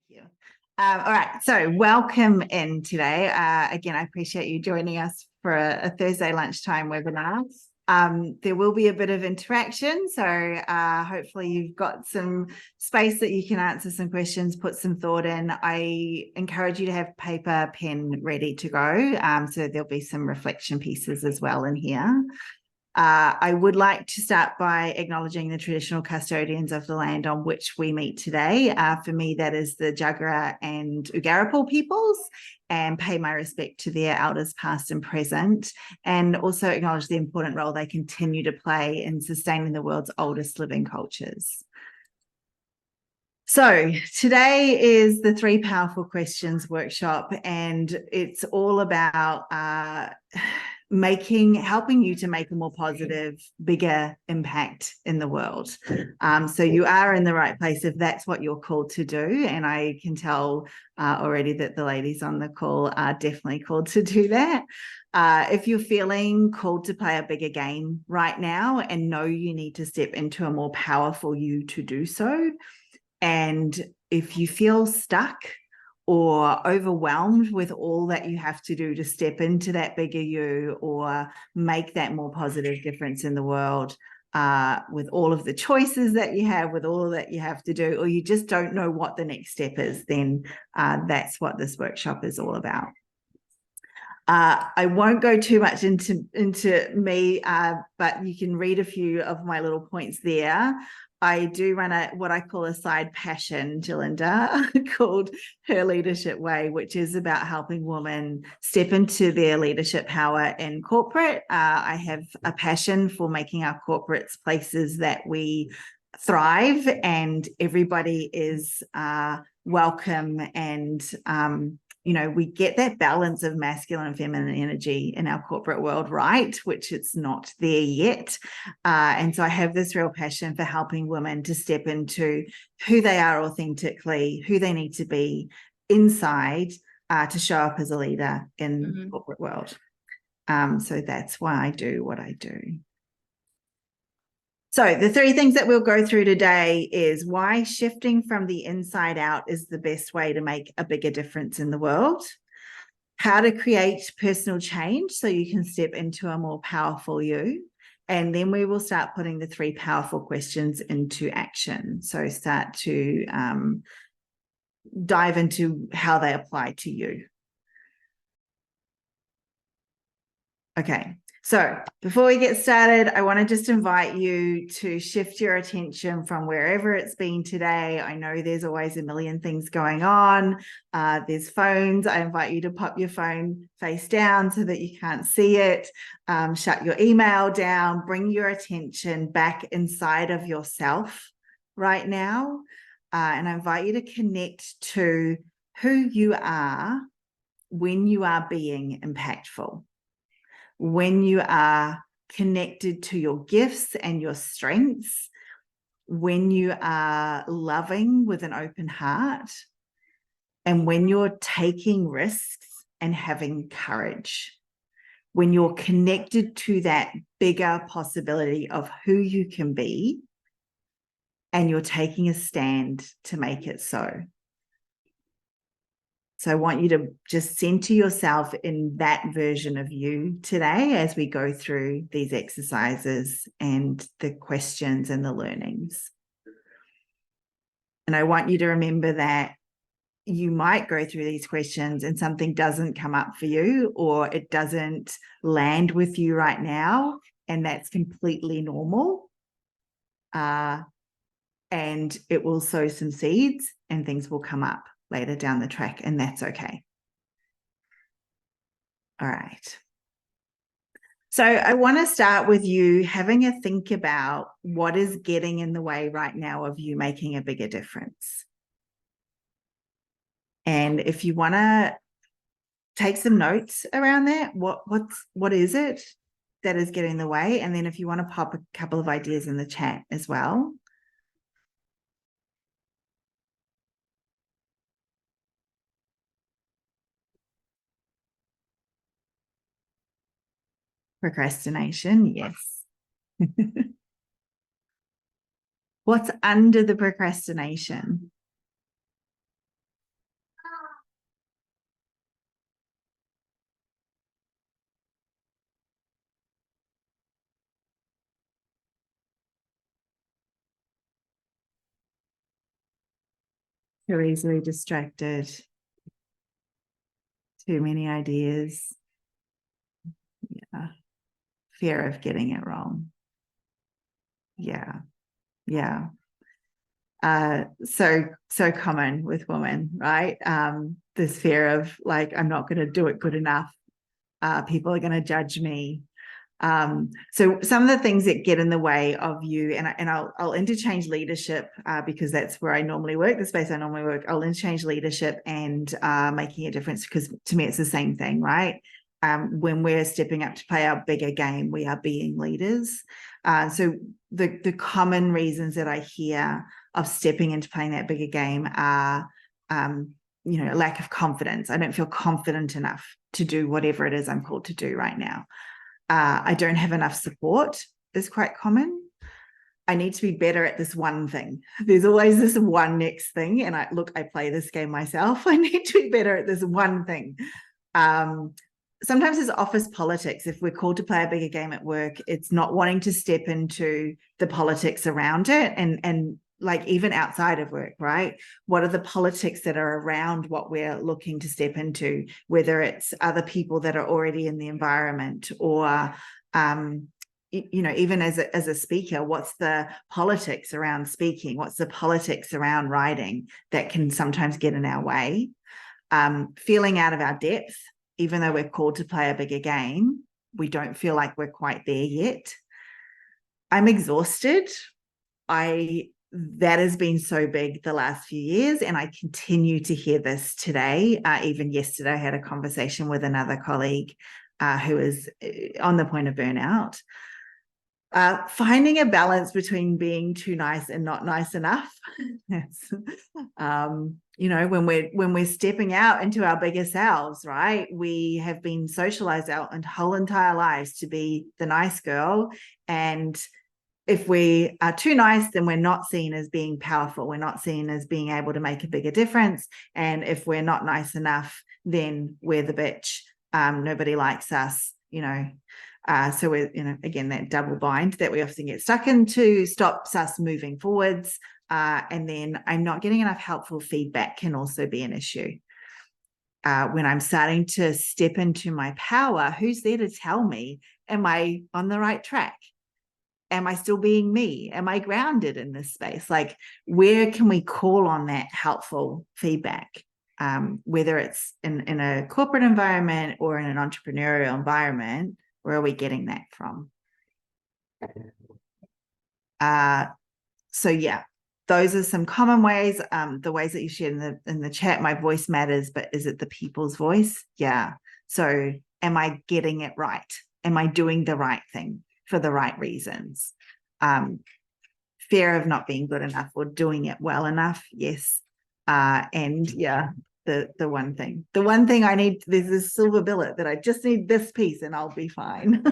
you. All right, so welcome in today. Again, I appreciate you joining us for a Thursday lunchtime webinar. There will be a bit of interaction, so hopefully you've got some space that you can answer some questions, put some thought in. I encourage you to have paper, pen ready to go, so there'll be some reflection pieces as well in here. I would like to start by acknowledging the traditional custodians of the land on which we meet today. For me, that is the Jagera and Ugarapul peoples, and pay my respect to their elders past and present, and also acknowledge the important role they continue to play in sustaining the world's oldest living cultures. So today is the 3 Powerful Questions workshop, and it's all about helping you to make a more positive, bigger impact in the world. So you are in the right place if that's what you're called to do. And I can tell already that the ladies on the call are definitely called to do that. If you're feeling called to play a bigger game right now and know you need to step into a more powerful you to do so, and if you feel stuck or overwhelmed with all that you have to do to step into that bigger you or make that more positive difference in the world, with all of the choices that you have, with all that you have to do, or you just don't know what the next step is, then that's what this workshop is all about. I won't go too much into me, but you can read a few of my little points there. I do run what I call a side passion, Jalinda, called Her Leadership Way, which is about helping women step into their leadership power in corporate. I have a passion for making our corporates places that we thrive and everybody is welcome, and we get that balance of masculine and feminine energy in our corporate world, right? Which it's not there yet. And so I have this real passion for helping women to step into who they are authentically, who they need to be inside to show up as a leader in the corporate world. So that's why I do what I do. So the 3 things that we'll go through today is why shifting from the inside out is the best way to make a bigger difference in the world, how to create personal change so you can step into a more powerful you, and then we will start putting the 3 powerful questions into action. So start to dive into how they apply to you. Okay. So before we get started, I want to just invite you to shift your attention from wherever it's been today. I know there's always a million things going on. There's phones. I invite you to pop your phone face down so that you can't see it. Shut your email down. Bring your attention back inside of yourself right now. And I invite you to connect to who you are when you are being impactful, when you are connected to your gifts and your strengths, when you are loving with an open heart, and when you're taking risks and having courage, when you're connected to that bigger possibility of who you can be, and you're taking a stand to make it so. So I want you to just center yourself in that version of you today as we go through these exercises and the questions and the learnings. And I want you to remember that you might go through these questions and something doesn't come up for you, or it doesn't land with you right now, and that's completely normal. And it will sow some seeds and things will come up later down the track, and that's okay. All right. So I want to start with you having a think about what is getting in the way right now of you making a bigger difference. And if you want to take some notes around that, what is it that is getting in the way? And then if you want to pop a couple of ideas in the chat as well. Procrastination, yes. What's under the procrastination? Too easily distracted. Too many ideas. Yeah. Fear of getting it wrong. Yeah. Yeah. So common with women, right? This fear of like, I'm not going to do it good enough. People are going to judge me. So some of the things that get in the way of you, and I'll interchange leadership because that's where I normally work, the space I normally work. I'll interchange leadership and making a difference, because to me it's the same thing, right? When we're stepping up to play our bigger game, we are being leaders. So the common reasons that I hear of stepping into playing that bigger game are, lack of confidence. I don't feel confident enough to do whatever it is I'm called to do right now. I don't have enough support is quite common. I need to be better at this one thing. There's always this one next thing. And I play this game myself. I need to be better at this one thing. Sometimes it's office politics. If we're called to play a bigger game at work, it's not wanting to step into the politics around it and like even outside of work, right? What are the politics that are around what we're looking to step into, whether it's other people that are already in the environment or, even as a speaker, what's the politics around speaking? What's the politics around writing that can sometimes get in our way? Feeling out of our depth, even though we're called to play a bigger game, we don't feel like we're quite there yet. I'm exhausted. That has been so big the last few years, and I continue to hear this today. Even yesterday, I had a conversation with another colleague who is on the point of burnout. Finding a balance between being too nice and not nice enough. Yes. When we're stepping out into our bigger selves, right? We have been socialized our whole entire lives to be the nice girl, and if we are too nice, then we're not seen as being powerful. We're not seen as being able to make a bigger difference. And if we're not nice enough, then we're the bitch. Nobody likes us, so we're, again, that double bind that we often get stuck into stops us moving forwards. And then I'm not getting enough helpful feedback can also be an issue. When I'm starting to step into my power, who's there to tell me, am I on the right track? Am I still being me? Am I grounded in this space? Like, where can we call on that helpful feedback? Whether it's in a corporate environment or in an entrepreneurial environment, where are we getting that from? So yeah, those are some common ways. The ways that you shared in the chat, my voice matters, but is it the people's voice? Yeah. So am I getting it right? Am I doing the right thing for the right reasons? Fear of not being good enough or doing it well enough. Yes. And yeah, the one thing I need, there's this silver bullet that I just need this piece and I'll be fine.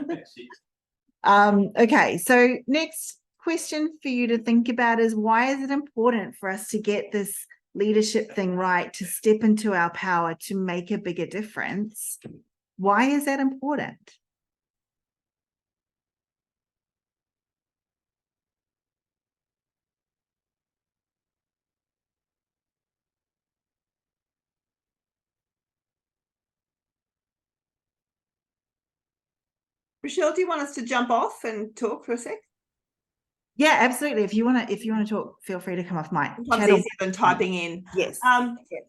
Okay. So next question for you to think about is, why is it important for us to get this leadership thing right, to step into our power, to make a bigger difference? Why is that important? Rochelle, do you want us to jump off and talk for a sec? Yeah, absolutely. If you want to talk, feel free to come off mic. Sometimes easier than typing in. Yes. Yes.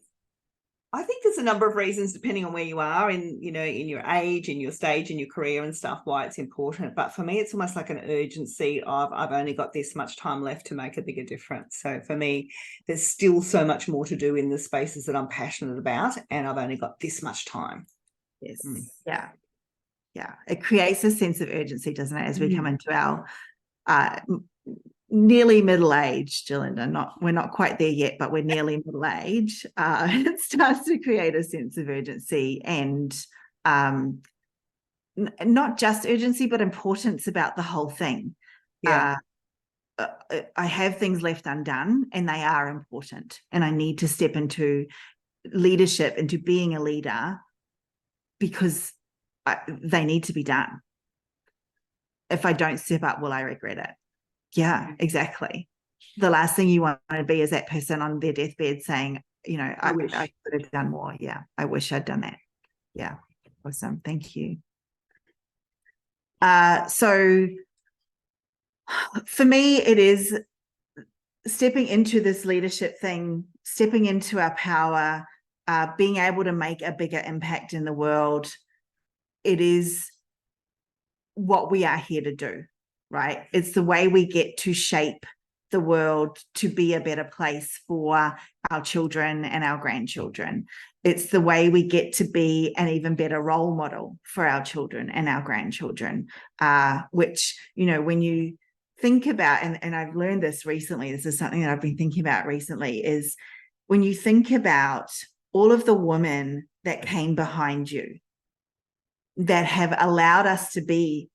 I think there's a number of reasons, depending on where you are in your age, in your stage, in your career and stuff, why it's important. But for me, it's almost like an urgency of, I've only got this much time left to make a bigger difference. So for me, there's still so much more to do in the spaces that I'm passionate about, and I've only got this much time. Yes. Yeah. Yeah. It creates a sense of urgency, doesn't it, as we come into our nearly middle age, Gerlinda. We're not quite there yet, but we're nearly middle age. It starts to create a sense of urgency and not just urgency, but importance about the whole thing. Yeah. I have things left undone, and they are important, and I need to step into leadership, into being a leader, because they need to be done. If I don't step up, will I regret it? Yeah, exactly. the last thing you want to be is that person on their deathbed saying, you know, I wish. could have done more. Yeah, I wish I'd done that. Yeah, awesome. Thank you. So for me, it is stepping into this leadership thing, stepping into our power, being able to make a bigger impact in the world. It is what we are here to do, right? It's the way we get to shape the world to be a better place for our children and our grandchildren. It's the way we get to be an even better role model for our children and our grandchildren, which, you know, when you think about, and I've learned this recently, this is something that I've been thinking about recently, is when you think about all of the women that came behind you that have allowed us to be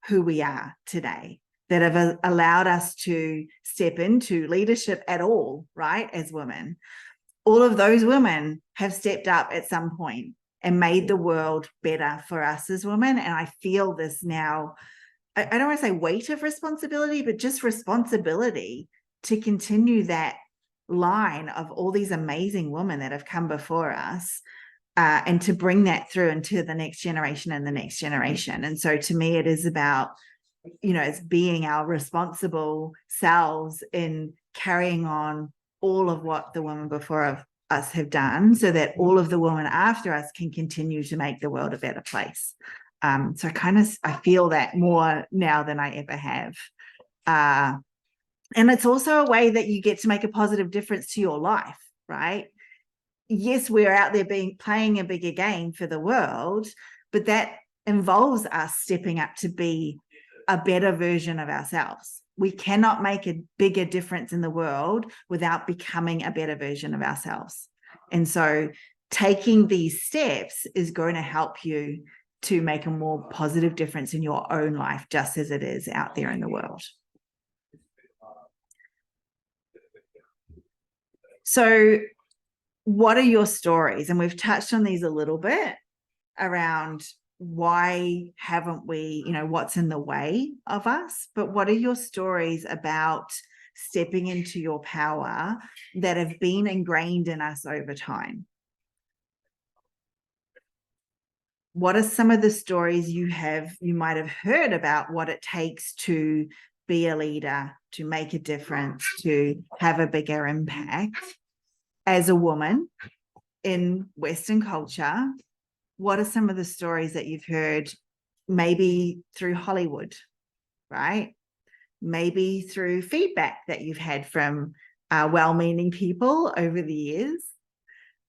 who we are today, that have allowed us to step into leadership at all, right, as women. All of those women have stepped up at some point and made the world better for us as women. And I feel this now, I don't want to say weight of responsibility, but just responsibility to continue that line of all these amazing women that have come before us, and to bring that through into the next generation and the next generation. And so to me, it is about, you know, it's being our responsible selves in carrying on all of what the women before us have done, so that all of the women after us can continue to make the world a better place. So I feel that more now than I ever have. And it's also a way that you get to make a positive difference to your life, right? Yes, we're out there playing a bigger game for the world, but that involves us stepping up to be a better version of ourselves. We cannot make a bigger difference in the world without becoming a better version of ourselves. And so taking these steps is going to help you to make a more positive difference in your own life, just as it is out there in the world. So what are your stories? And we've touched on these a little bit around why haven't we, you know, what's in the way of us, but what are your stories about stepping into your power that have been ingrained in us over time? What are some of the stories you might have heard about what it takes to be a leader, to make a difference, to have a bigger impact as a woman in Western culture? What are some of the stories that you've heard, maybe through Hollywood, right? Maybe through feedback that you've had from well-meaning people over the years?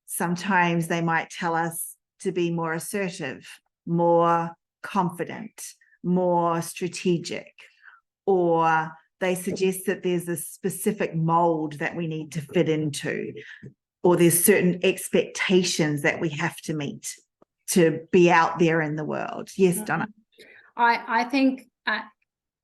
Sometimes they might tell us to be more assertive, more confident, more strategic, or they suggest that there's a specific mold that we need to fit into, or there's certain expectations that we have to meet to be out there in the world. Yes, Donna. I think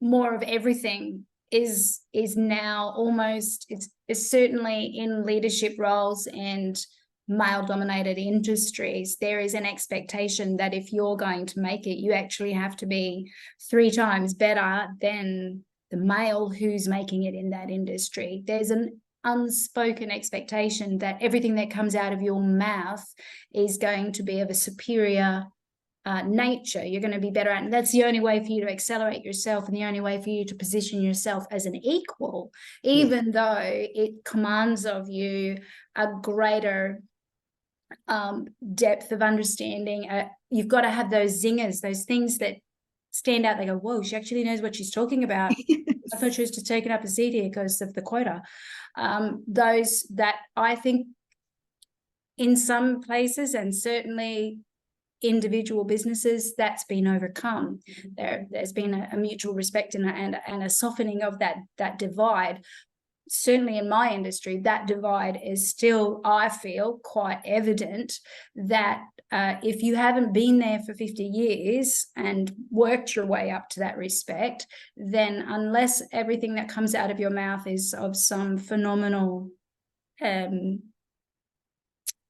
more of everything is now almost, it's certainly in leadership roles and male-dominated industries, there is an expectation that if you're going to make it, you actually have to be 3 times better than the male who's making it in that industry. There's an unspoken expectation that everything that comes out of your mouth is going to be of a superior nature. You're going to be better at, and that's the only way for you to accelerate yourself, and the only way for you to position yourself as an equal, even though it commands of you a greater depth of understanding. You've got to have those zingers, those things that stand out. They go, whoa, she actually knows what she's talking about. I thought she was just taking up a seat here because of the quota. Those that I think in some places, and certainly individual businesses, that's been overcome. There's been a mutual respect and a softening of that divide. Certainly in my industry, that divide is still, I feel, quite evident, that if you haven't been there for 50 years and worked your way up to that respect, then unless everything that comes out of your mouth is of some phenomenal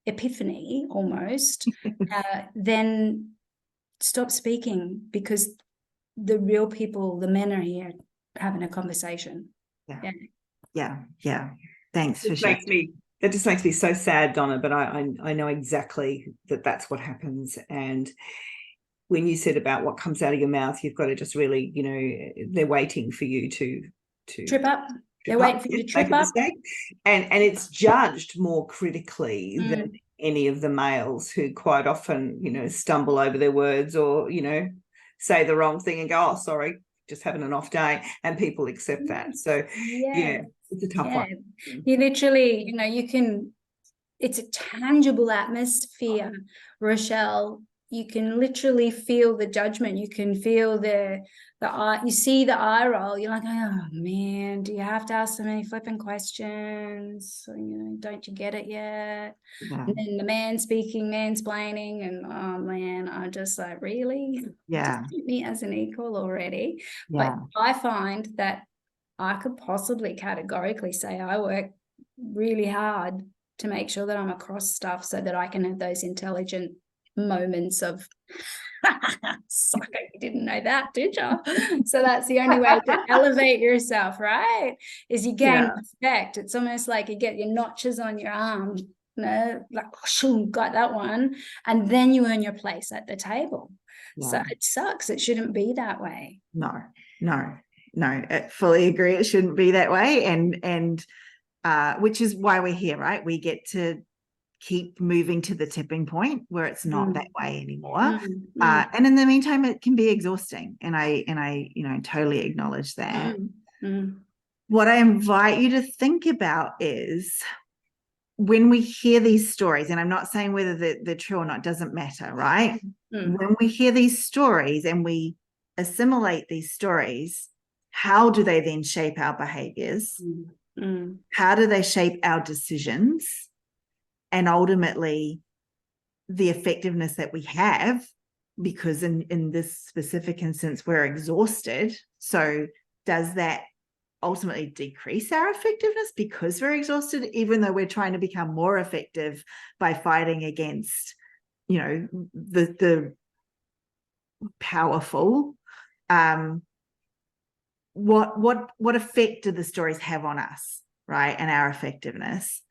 epiphany almost, then stop speaking, because the real people, the men, are here having a conversation. Yeah. Yeah. Thanks for Just sharing. makes me that just makes me so sad, Donna, but I know exactly that's what happens. And when you said about what comes out of your mouth, you've got to just really, they're waiting for you to Trip up. They're trip waiting up, for you to make trip a up. mistake. And it's judged more critically Mm. than any of the males, who quite often, stumble over their words, or, say the wrong thing and go, oh, sorry, just having an off day, and people accept that. So Yeah. it's a tough Yeah. one. You literally, it's a tangible atmosphere, Rochelle. You can literally feel the judgment. You can feel the eye. You see the eye roll. You're like, oh man, do you have to ask so many flipping questions? Don't you get it yet? Yeah. And then the man speaking, mansplaining, and oh man, I'm just like, really? Yeah. Just treat me as an equal already. Yeah. But I find that I could possibly categorically say I work really hard to make sure that I'm across stuff so that I can have those intelligent moments of sucker, you didn't know that, did you? So that's the only way to elevate yourself, right? Is you gain respect. It's almost like you get your notches on your arm, like got that one, and then you earn your place at the table. So it sucks. It shouldn't be that way. No, I fully agree. It shouldn't be that way. And which is why we're here, right? We get to keep moving to the tipping point where it's not that way anymore. And in the meantime, it can be exhausting. And I totally acknowledge that. What I invite you to think about is, when we hear these stories, and I'm not saying whether they're true or not, doesn't matter, right? When we hear these stories and we assimilate these stories, how do they then shape our behaviors? How do they shape our decisions? And ultimately, the effectiveness that we have, because in this specific instance, we're exhausted. So does that ultimately decrease our effectiveness because we're exhausted, even though we're trying to become more effective by fighting against, the powerful? What effect do the stories have on us, right, and our effectiveness?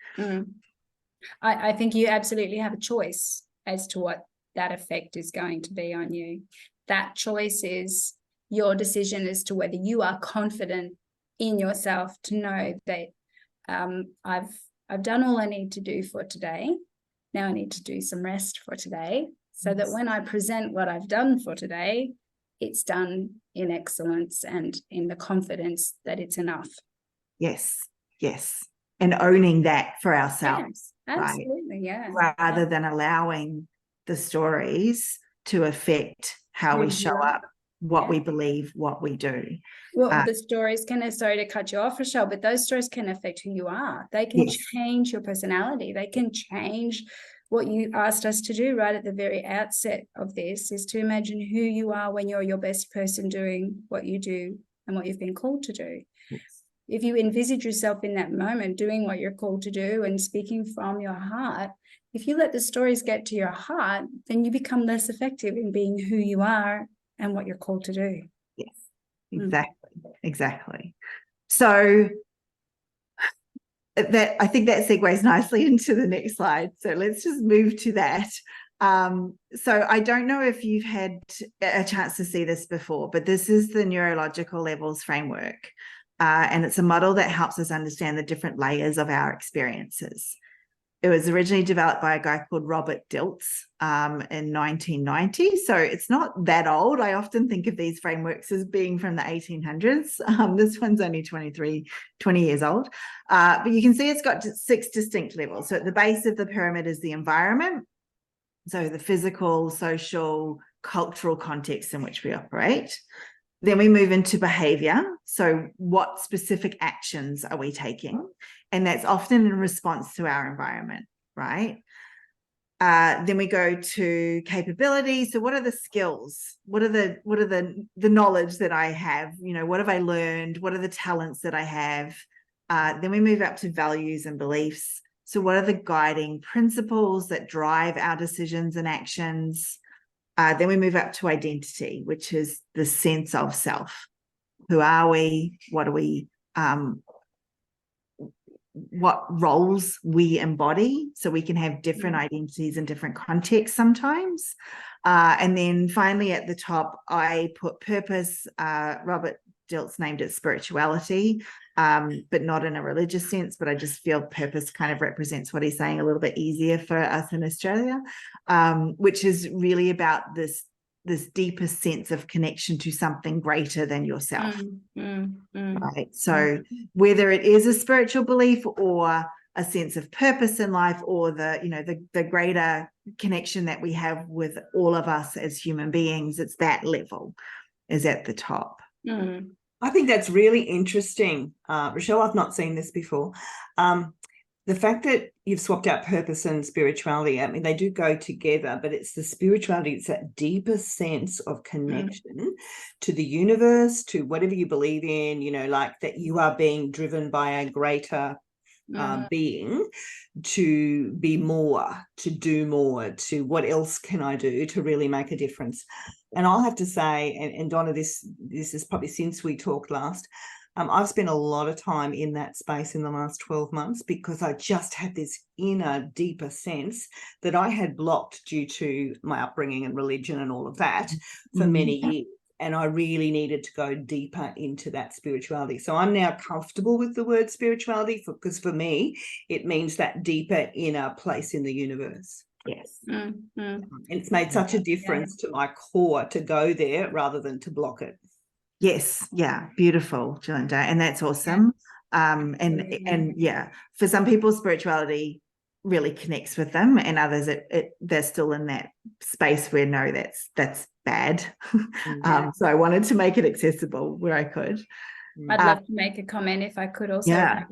I think you absolutely have a choice as to what that effect is going to be on you. That choice is your decision as to whether you are confident in yourself to know that I've done all I need to do for today. Now I need to do some rest for today, so that when I present what I've done for today, it's done in excellence and in the confidence that it's enough. Yes. And owning that for ourselves. Yes, absolutely, right? Rather than allowing the stories to affect how we show up, what we believe, what we do. Well, the stories can, sorry to cut you off, Rochelle, but those stories can affect who you are. They can change your personality. They can change what you asked us to do right at the very outset of this, is to imagine who you are when you're your best person doing what you do and what you've been called to do. If you envisage yourself in that moment doing what you're called to do and speaking from your heart, if you let the stories get to your heart, then you become less effective in being who you are and what you're called to do. Yes, exactly. So I think that segues nicely into the next slide. So let's just move to that. So I don't know if you've had a chance to see this before, but this is the neurological levels framework. And it's a model that helps us understand the different layers of our experiences. It was originally developed by a guy called Robert Dilts in 1990. So it's not that old. I often think of these frameworks as being from the 1800s. This one's only 20 years old. But you can see it's got 6 distinct levels. So at the base of the pyramid is the environment. So the physical, social, cultural context in which we operate. Then we move into behavior. So what specific actions are we taking? And that's often in response to our environment, right? Then we go to capability. So what are the skills? What are the knowledge that I have? What have I learned? What are the talents that I have? Then we move up to values and beliefs. So what are the guiding principles that drive our decisions and actions? Then we move up to identity, which is the sense of self. Who are we? What are we? what roles we embody, so we can have different identities in different contexts sometimes. And then finally at the top, I put purpose. Robert Dilts named it spirituality, but not in a religious sense, but I just feel purpose kind of represents what he's saying a little bit easier for us in Australia, which is really about this deeper sense of connection to something greater than yourself. Right. So whether it is a spiritual belief or a sense of purpose in life, or the greater connection that we have with all of us as human beings, it's that level is at the top. I think that's really interesting, Rochelle. I've not seen this before. The fact that you've swapped out purpose and spirituality, I mean, they do go together, but it's the spirituality, it's that deeper sense of connection to the universe, to whatever you believe in, like that you are being driven by a greater being to be more, to do more, to what else can I do to really make a difference. And I'll have to say, and Donna, this is probably since we talked last, I've spent a lot of time in that space in the last 12 months because I just had this inner, deeper sense that I had blocked due to my upbringing and religion and all of that for many years. And I really needed to go deeper into that spirituality. So I'm now comfortable with the word spirituality because for me, it means that deeper inner place in the universe. Yes. And it's made such a difference to my core to go there rather than to block it. Yes. Yeah. Beautiful, Jalinda. And that's awesome. And yeah, for some people, spirituality really connects with them, and others they're still in that space where no, that's bad. So I wanted to make it accessible where I could. I'd love to make a comment if I could also. Yeah.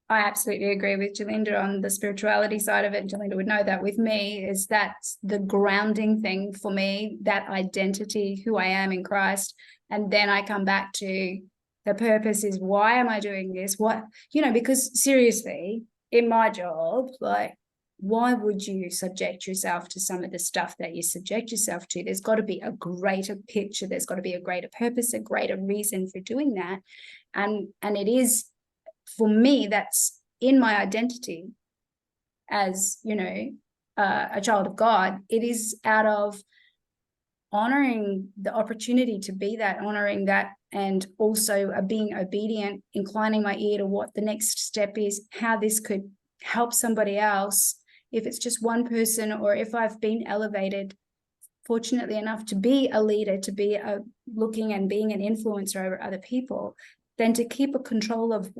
I absolutely agree with Jalinda on the spirituality side of it. Jalinda would know that with me is that's the grounding thing for me, that identity, who I am in Christ. And then I come back to the purpose is, why am I doing this? What, because seriously, in my job, like, why would you subject yourself to some of the stuff that you subject yourself to? There's got to be a greater picture. There's got to be a greater purpose, a greater reason for doing that. And it is, for me, that's in my identity as, a child of God. It is out of honoring the opportunity to be that, honoring that, and also being obedient, inclining my ear to what the next step is, how this could help somebody else. If it's just one person, or if I've been elevated, fortunately enough to be a leader, to be looking and being an influencer over other people, then to keep a control of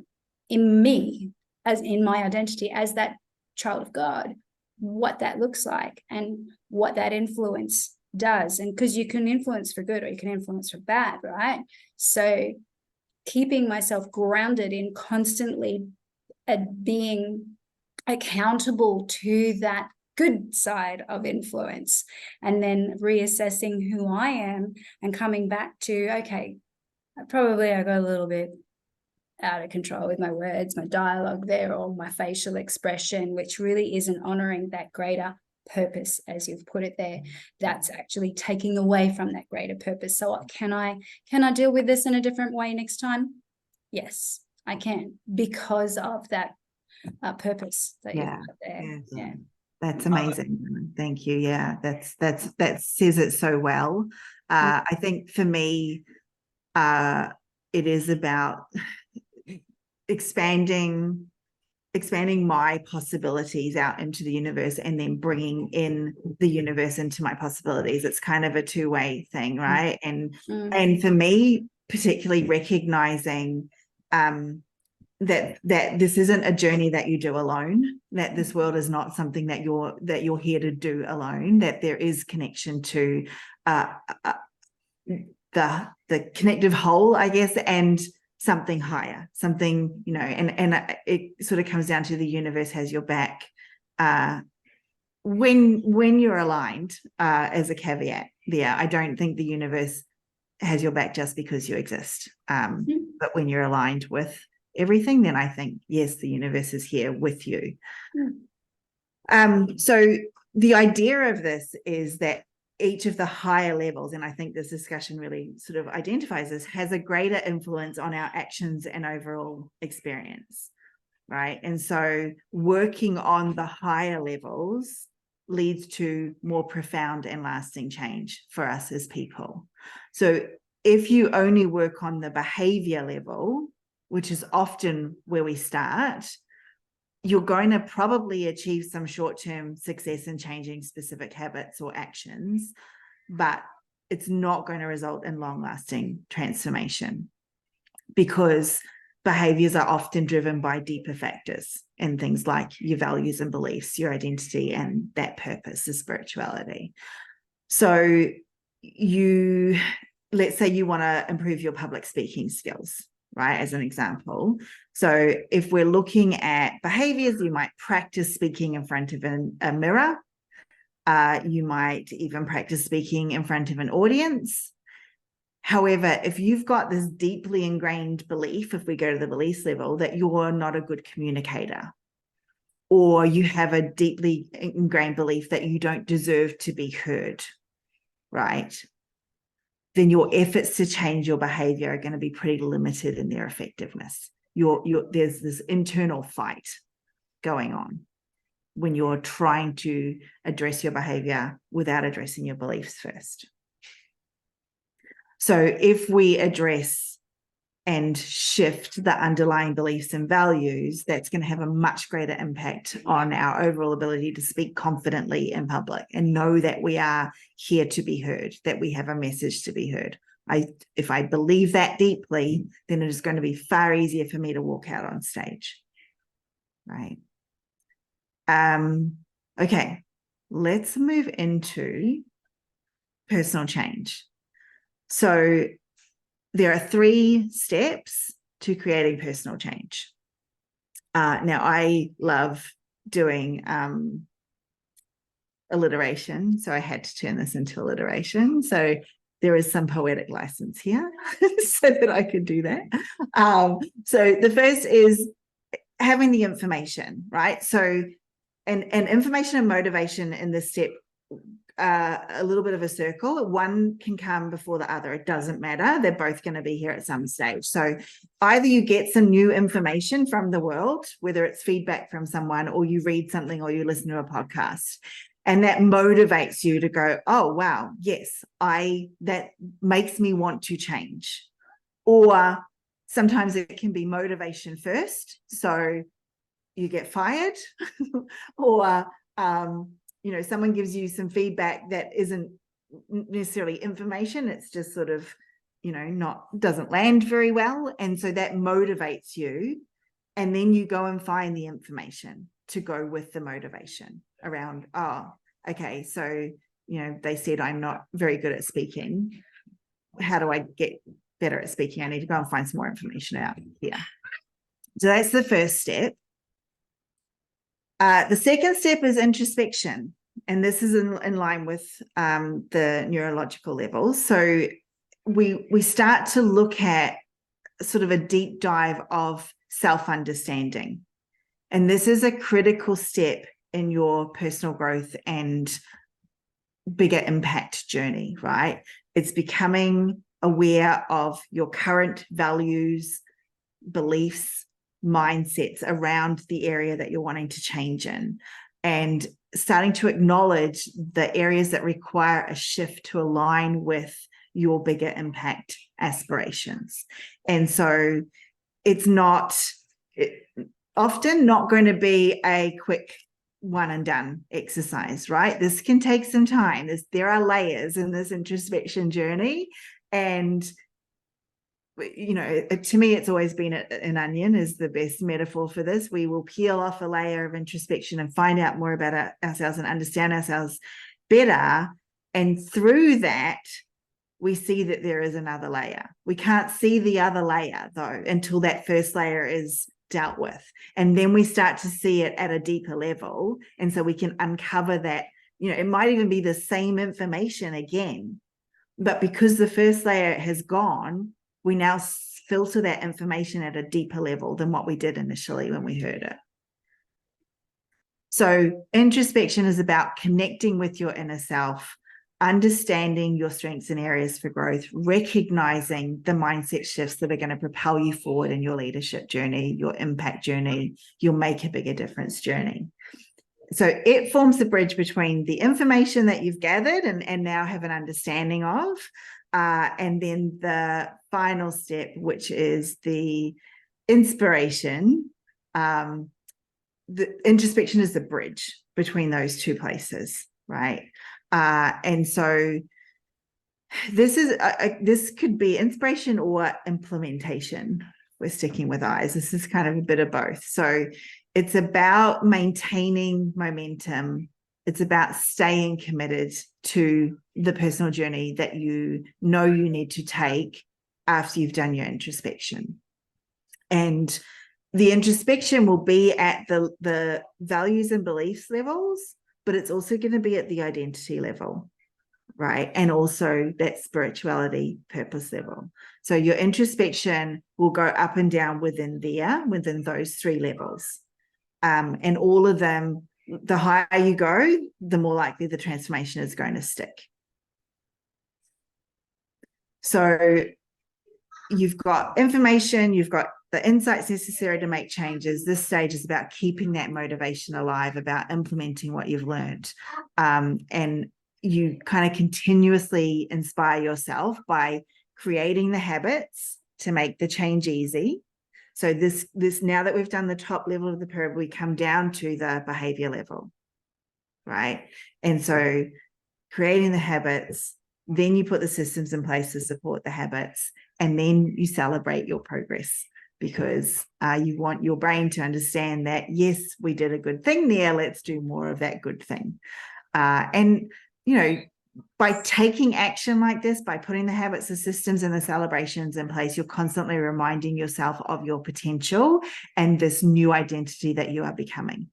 in me, as in my identity as that child of God, what that looks like and what that influence does. And because you can influence for good or you can influence for bad, right? So keeping myself grounded in constantly being accountable to that good side of influence, and then reassessing who I am and coming back to, okay, probably I got a little bit out of control with my words, my dialogue there, or my facial expression, which really isn't honoring that greater purpose, as you've put it there. That's actually taking away from that greater purpose. So can I deal with this in a different way next time? Yes, I can, because of that purpose that you've got there. Yeah. That's amazing. Thank you. Yeah, that says it so well. I think for me, it is about expanding my possibilities out into the universe, and then bringing in the universe into my possibilities. It's kind of a two-way thing, right? And for me, particularly recognizing that this isn't a journey that you do alone, that this world is not something that you're here to do alone, that there is connection to the connective whole, I guess, and something higher, something, and it sort of comes down to the universe has your back when you're aligned, as a caveat there. I don't think the universe has your back just because you exist, but when you're aligned with everything, then I think, yes, the universe is here with you. So the idea of this is that each of the higher levels, and I think this discussion really sort of identifies this, has a greater influence on our actions and overall experience, right? And so working on the higher levels leads to more profound and lasting change for us as people. So if you only work on the behavior level, which is often where we start, you're going to probably achieve some short-term success in changing specific habits or actions, but it's not going to result in long-lasting transformation, because behaviors are often driven by deeper factors and things like your values and beliefs, your identity, and that purpose, the spirituality. So let's say you want to improve your public speaking skills, right, as an example. So if we're looking at behaviors, you might practice speaking in front of a mirror. You might even practice speaking in front of an audience. However, if you've got this deeply ingrained belief, if we go to the beliefs level, that you're not a good communicator, or you have a deeply ingrained belief that you don't deserve to be heard, right, then your efforts to change your behavior are going to be pretty limited in their effectiveness. There's this internal fight going on when you're trying to address your behavior without addressing your beliefs first. So if we address and shift the underlying beliefs and values, that's going to have a much greater impact on our overall ability to speak confidently in public and know that we are here to be heard, that we have a message to be heard. If I believe that deeply, then it is going to be far easier for me to walk out on stage, right? Okay, let's move into personal change. So there are 3 steps to creating personal change. Now, I love doing alliteration, so I had to turn this into alliteration. So there is some poetic license here so that I could do that. So the first is having the information, right? So, and information and motivation in this step, a little bit of a circle. One can come before the other. It doesn't matter. They're both going to be here at some stage. So either you get some new information from the world, whether it's feedback from someone, or you read something, or you listen to a podcast, and that motivates you to go, oh, wow, yes, that makes me want to change. Or sometimes it can be motivation first. So you get fired or, someone gives you some feedback that isn't necessarily information. It's just sort of, doesn't land very well. And so that motivates you. And then you go and find the information to go with the motivation around, oh, okay, so, they said I'm not very good at speaking. How do I get better at speaking? I need to go and find some more information out here. So that's the first step. The second step is introspection, and this is in line with the neurological levels. So we start to look at sort of a deep dive of self-understanding, and this is a critical step in your personal growth and bigger impact journey, right? It's becoming aware of your current values, beliefs, mindsets around the area that you're wanting to change in, and starting to acknowledge the areas that require a shift to align with your bigger impact aspirations. And so it's often not going to be a quick one and done exercise, right? This can take some time. There are layers in this introspection journey, and to me, it's always been an onion is the best metaphor for this. We will peel off a layer of introspection and find out more about ourselves and understand ourselves better. And through that, we see that there is another layer. We can't see the other layer, though, until that first layer is dealt with. And then we start to see it at a deeper level. And so we can uncover that, it might even be the same information again. But because the first layer has gone, we now filter that information at a deeper level than what we did initially when we heard it. So introspection is about connecting with your inner self, understanding your strengths and areas for growth, recognizing the mindset shifts that are going to propel you forward in your leadership journey, your impact journey, your make a bigger difference journey. So it forms the bridge between the information that you've gathered and now have an understanding of, and then the final step, which is the inspiration. The introspection is the bridge between those two places, right? And so this could be inspiration or implementation. We're sticking with eyes. This is kind of a bit of both. So it's about maintaining momentum. It's about staying committed to the personal journey that you know you need to take after you've done your introspection. And the introspection will be at the values and beliefs levels, but it's also going to be at the identity level, right? And also that spirituality purpose level. So your introspection will go up and down within those three levels. And all of them, the higher you go, the more likely the transformation is going to stick. So you've got information, you've got the insights necessary to make changes. This stage is about keeping that motivation alive, about implementing what you've learned. And you kind of continuously inspire yourself by creating the habits to make the change easy. So this now that we've done the top level of the pyramid, we come down to the behavior level, right? And so creating the habits, then you put the systems in place to support the habits, and then you celebrate your progress, because you want your brain to understand that, yes, we did a good thing there, let's do more of that good thing. And, you know, by taking action like this, by putting the habits, the systems, and the celebrations in place, you're constantly reminding yourself of your potential and this new identity that you are becoming.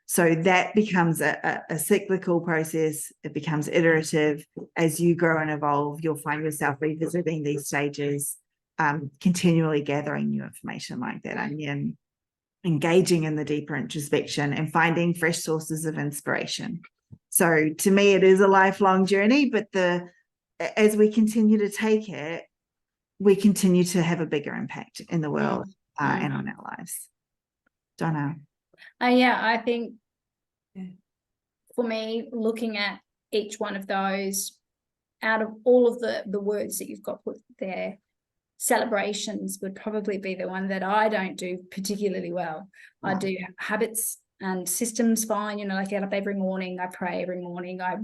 So that becomes a cyclical process. It becomes iterative. As you grow and evolve, you'll find yourself revisiting these stages, continually gathering new information like that, and engaging in the deeper introspection and finding fresh sources of inspiration. So to me, it is a lifelong journey, but as we continue to take it, we continue to have a bigger impact in the world and on our lives. Donna. Yeah, I think for me, looking at each one of those, out of all of the words that you've got put there, celebrations would probably be the one that I don't do particularly well. I do habits and systems fine, you know, like I get up every morning, I pray every morning, I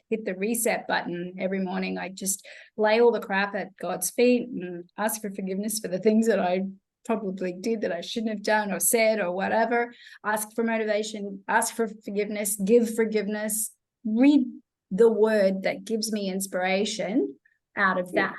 hit the reset button every morning. I just lay all the crap at God's feet and ask for forgiveness for the things that I probably did that I shouldn't have done or said or whatever. Ask for motivation, ask for forgiveness, give forgiveness, read the word that gives me inspiration out of that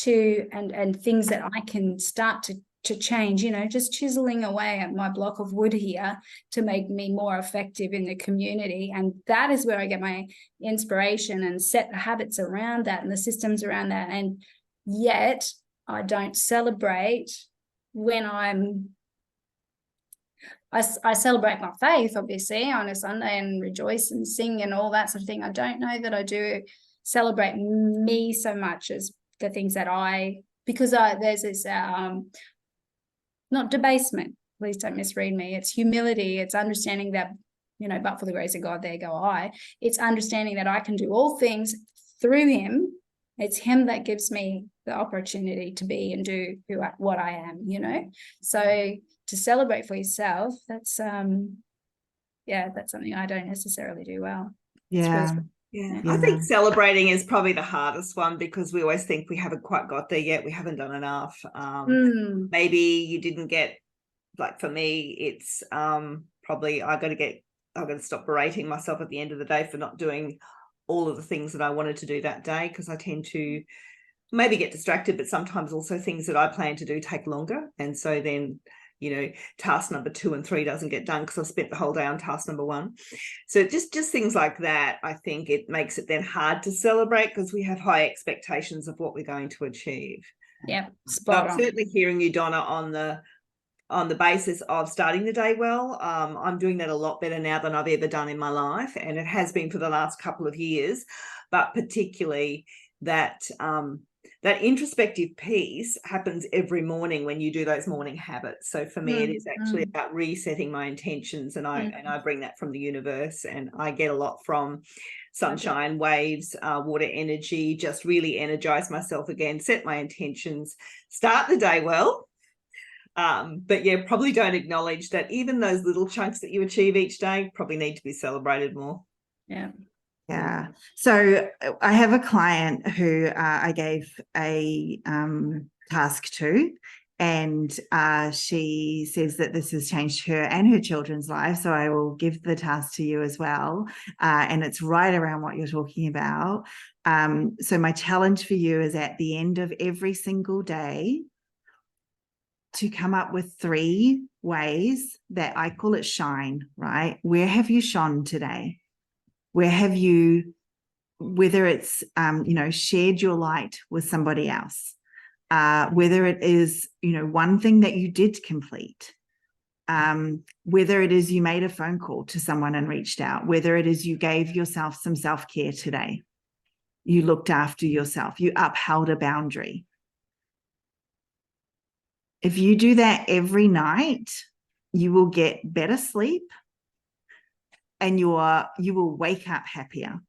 and things that I can start to change, you know, just chiseling away at my block of wood here to make me more effective in the community. And that is where I get my inspiration and set the habits around that and the systems around that. And yet I don't celebrate when I celebrate my faith, obviously, on a Sunday and rejoice and sing and all that sort of thing. I don't know that I do celebrate me so much as the things that because there's this not debasement, please don't misread me. It's humility. It's understanding that, you know, but for the grace of God, there go I. It's understanding that I can do all things through him. It's him that gives me the opportunity to be and do what I am, you know. So to celebrate for yourself, that's something I don't necessarily do well. Yeah. I think celebrating is probably the hardest one, because we always think we haven't quite got there yet. We haven't done enough. Maybe you didn't get, like for me, it's probably I've got to stop berating myself at the end of the day for not doing all of the things that I wanted to do that day, because I tend to maybe get distracted, but sometimes also things that I plan to do take longer. And so then, you know, task number 2 and 3 doesn't get done because I spent the whole day on task number 1. So just things like that, I think it makes it then hard to celebrate because we have high expectations of what we're going to achieve. Yeah, spot on. Certainly hearing you, Donna, on the on the basis of starting the day well. I'm doing that a lot better now than I've ever done in my life, and it has been for the last couple of years, but particularly that that introspective piece happens every morning when you do those morning habits. So for me, it is actually about resetting my intentions, and I bring that from the universe, and I get a lot from sunshine, waves, water energy, just really energize myself again, set my intentions, start the day well. But yeah, probably don't acknowledge that even those little chunks that you achieve each day probably need to be celebrated more. Yeah. Yeah. So I have a client who I gave a task to, and she says that this has changed her and her children's lives. So I will give the task to you as well. And it's right around what you're talking about. So my challenge for you is at the end of every single day to come up with 3 ways that I call it shine, right? Where have you shone today? Where have you, whether it's, shared your light with somebody else, whether it is, one thing that you did complete, whether it is you made a phone call to someone and reached out, whether it is you gave yourself some self-care today, you looked after yourself, you upheld a boundary. If you do that every night, you will get better sleep, and you will wake up happier.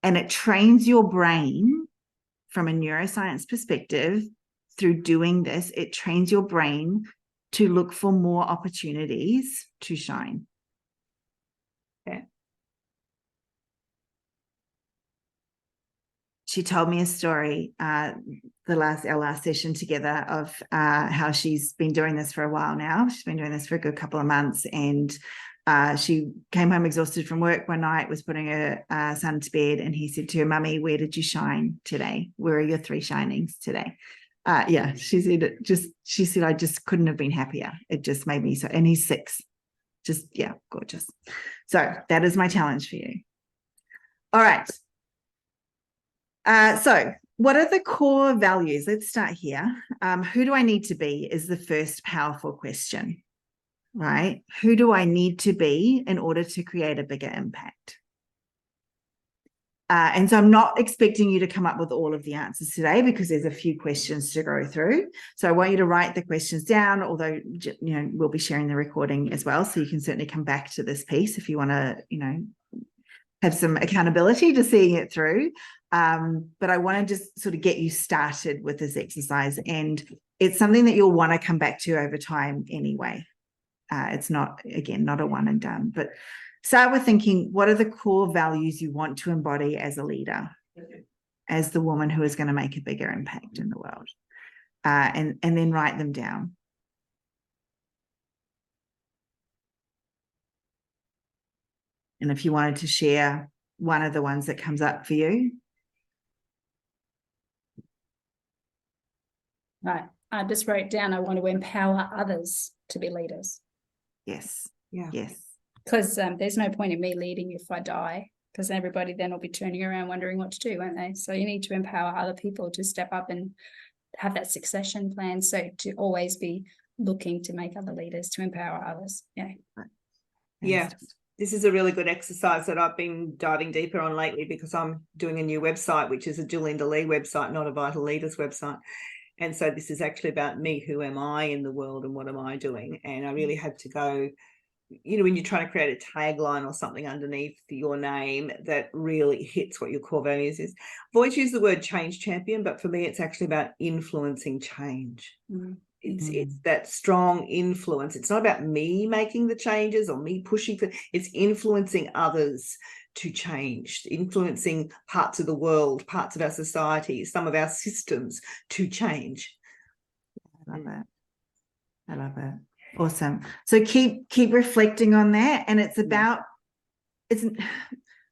And it trains your brain from a neuroscience perspective through doing this. It trains your brain to look for more opportunities to shine. Okay. She told me a story, our last session together, of how she's been doing this for a while now. She's been doing this for a good couple of months, and she came home exhausted from work one night, was putting her son to bed, and he said to her, "Mummy, where did you shine today? Where are your 3 shinings today?" She said, "I just couldn't have been happier. It just made me so," and he's 6. Just, yeah, gorgeous. So that is my challenge for you. All right. So what are the core values? Let's start here. Who do I need to be is the first powerful question, right? Who do I need to be in order to create a bigger impact? And so I'm not expecting you to come up with all of the answers today, because there's a few questions to go through. So I want you to write the questions down, although, we'll be sharing the recording as well. So you can certainly come back to this piece if you want to, have some accountability to seeing it through. But I want to just sort of get you started with this exercise, and it's something that you'll want to come back to over time anyway. It's not a one and done, but start with thinking, what are the core values you want to embody as a leader, as the woman who is going to make a bigger impact in the world, and then write them down. And if you wanted to share one of the ones that comes up for you. Right. I just wrote down, I want to empower others to be leaders. Yes. Yeah. Yes. Because there's no point in me leading if I die, because everybody then will be turning around wondering what to do, won't they? So you need to empower other people to step up and have that succession plan. So to always be looking to make other leaders, to empower others. Yeah. Yeah. This is a really good exercise that I've been diving deeper on lately, because I'm doing a new website, which is a Julinda Lee website, not a Vital Leaders website. And so this is actually about me. Who am I in the world, and what am I doing? And I really had to go, when you're trying to create a tagline or something underneath your name that really hits what your core values is. I've always used the word change champion, but for me, it's actually about influencing change. It's that strong influence. It's not about me making the changes or me pushing for, it's influencing others to change, influencing parts of the world, parts of our society, some of our systems to change. I love it. Awesome. So keep reflecting on that. And it's about,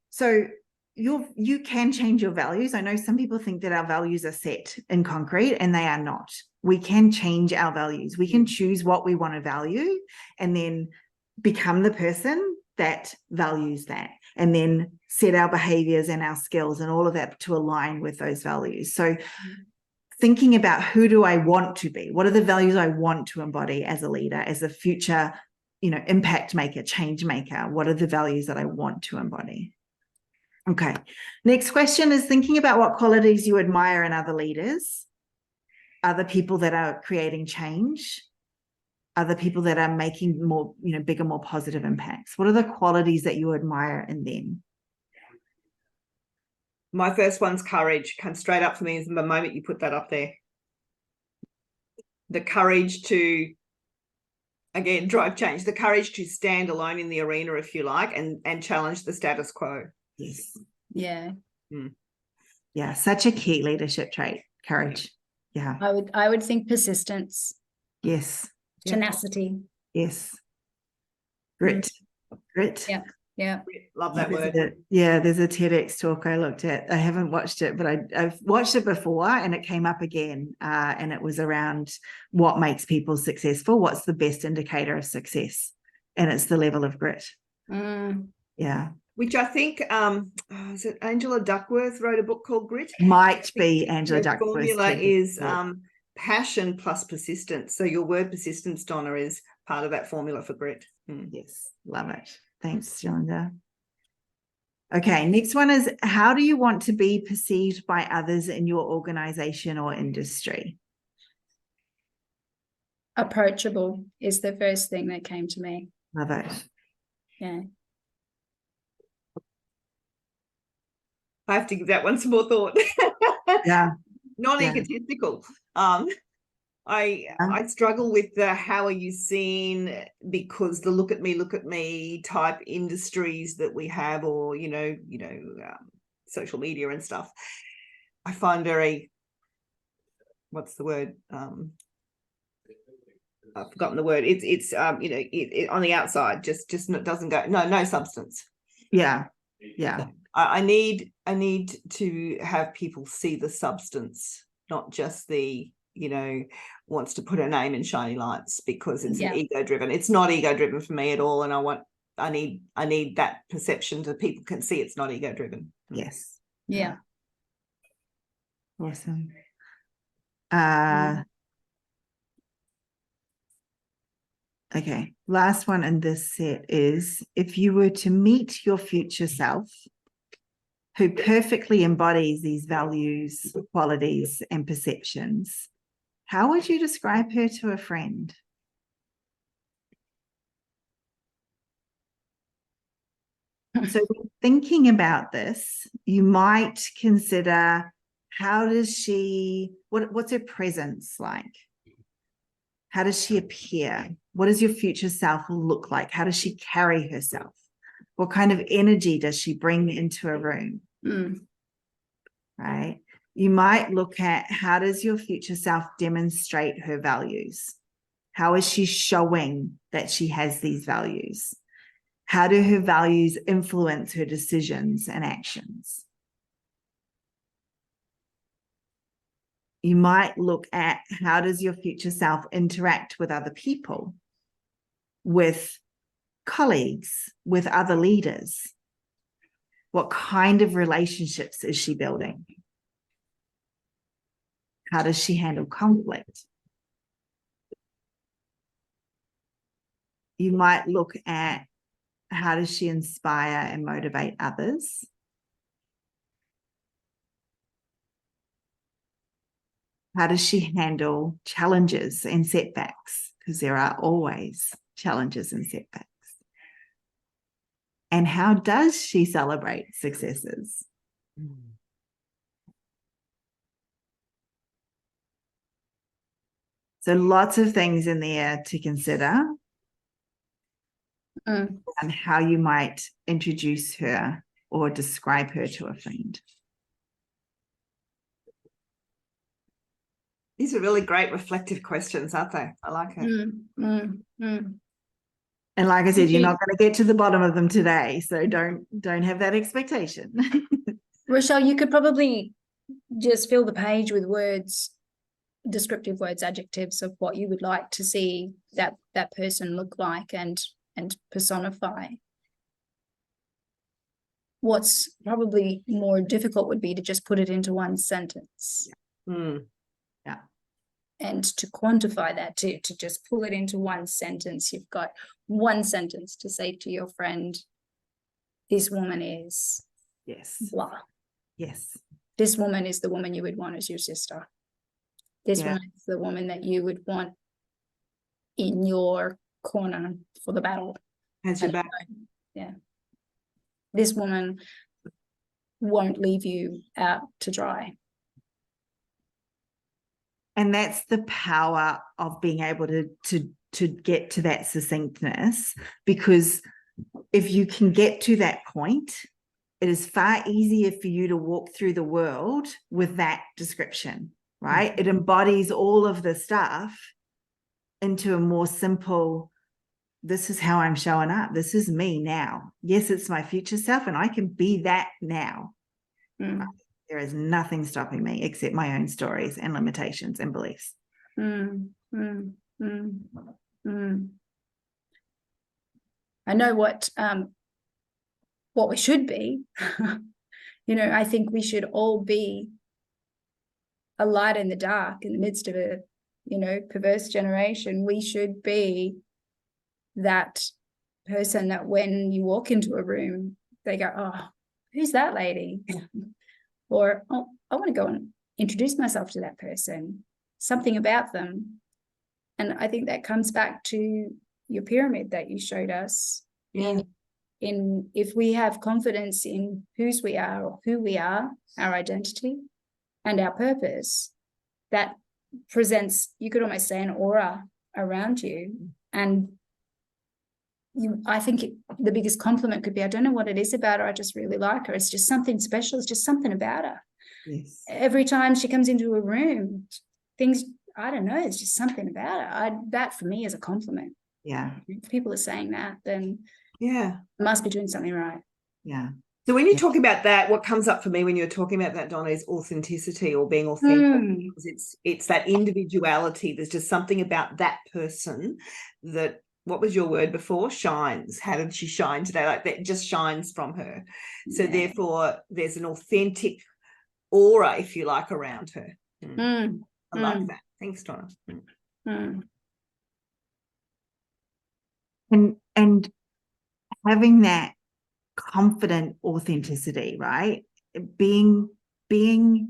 so you can change your values. I know some people think that our values are set in concrete, and they are not. We can change our values. We can choose what we want to value, and then become the person that values that, and then set our behaviors and our skills and all of that to align with those values. So thinking about who do I want to be? What are the values I want to embody as a leader, as a future, impact maker, change maker? What are the values that I want to embody? Okay. Next question is thinking about what qualities you admire in other leaders, other people that are creating change, other people that are making more, bigger, more positive impacts. What are the qualities that you admire in them? My first one's courage. Comes straight up for me the moment you put that up there. The courage to, again, drive change, the courage to stand alone in the arena, if you like, and challenge the status quo. Yes. Yeah. Yeah, such a key leadership trait, courage. Yeah. I would think persistence. Yes. Tenacity. Yes. Grit. Grit. Yeah. Yeah. Love that word. There's a TEDx talk I looked at. I haven't watched it, but I've watched it before and it came up again. And it was around what makes people successful. What's the best indicator of success? And it's the level of grit. Yeah. Which I think, is it Angela Duckworth wrote a book called Grit? Might be Angela Duckworth. The formula is passion plus persistence. So your word persistence, Donna, is part of that formula for grit. Yes, love it. Thanks, Yolanda. Okay, next one is, how do you want to be perceived by others in your organization or industry? Approachable is the first thing that came to me. Love it. Yeah. I have to give that one some more thought. Yeah. Not egotistical. I struggle with the how are you seen, because the look at me type industries that we have, or social media and stuff, I find very, what's the word? I've forgotten the word. It's it on the outside, just doesn't go. No substance. Yeah. I need to have people see the substance, not just the wants to put a name in shiny lights, because it's an ego driven. It's not ego driven for me at all, and I need that perception that people can see it's not ego driven. Yes. Yeah. Awesome. Okay, last one in this set is, if you were to meet your future self who perfectly embodies these values, qualities, and perceptions, how would you describe her to a friend? So thinking about this, you might consider, how does she, what's her presence like? How does she appear? What does your future self look like? How does she carry herself? What kind of energy does she bring into a room? Right? You might look at, how does your future self demonstrate her values? How is she showing that she has these values? How do her values influence her decisions and actions? You might look at, how does your future self interact with other people, with colleagues, with other leaders? What kind of relationships is she building? How does she handle conflict? You might look at, how does she inspire and motivate others? How does she handle challenges and setbacks? Because there are always challenges and setbacks. And how does she celebrate successes? So lots of things in there to consider and how you might introduce her or describe her to a friend. These are really great reflective questions, aren't they? I like it. And like I said, you're not going to get to the bottom of them today, so don't have that expectation. Rochelle, you could probably just fill the page with words, descriptive words, adjectives of what you would like to see that person look like and personify. What's probably more difficult would be to just put it into one sentence. And to quantify that, to just pull it into one sentence, you've got one sentence to say to your friend, this woman is Yes. blah. Yes. This woman is the woman you would want as your sister. This Yeah. woman is the woman that you would want in your corner for the battle. Has your And, back. yeah. This woman won't leave you out to dry. And that's the power of being able to get to that succinctness, because if you can get to that point, it is far easier for you to walk through the world with that description, right? It embodies all of the stuff into a more simple, this is how I'm showing up. This is me now. Yes, it's my future self, and I can be that now. Mm. There is nothing stopping me except my own stories and limitations and beliefs. Mm, mm, mm, mm. I know what we should be. You know, I think we should all be a light in the dark in the midst of a, you know, perverse generation. We should be that person that when you walk into a room, they go, oh, who's that lady? Or, oh, I want to go and introduce myself to that person, something about them. And I think that comes back to your pyramid that you showed us. Yeah. In if we have confidence in whose we are or who we are, our identity and our purpose, that presents, you could almost say, an aura around you. And I think the biggest compliment could be, I don't know what it is about her, I just really like her. It's just something special. It's just something about her. Yes. Every time she comes into a room, things, I don't know, it's just something about her. That for me is a compliment. Yeah. If people are saying that, then Yeah. I must be doing something right. Yeah. So when you Yeah. talk about that, what comes up for me when you're talking about that, Donna, is authenticity or being authentic. Because it's that individuality. There's just something about that person that, what was your word before? Shines. How did she shine today? Like that just shines from her. So Yeah. therefore there's an authentic aura, if you like, around her. I like that. Thanks, Donna. And having that confident authenticity, right? Being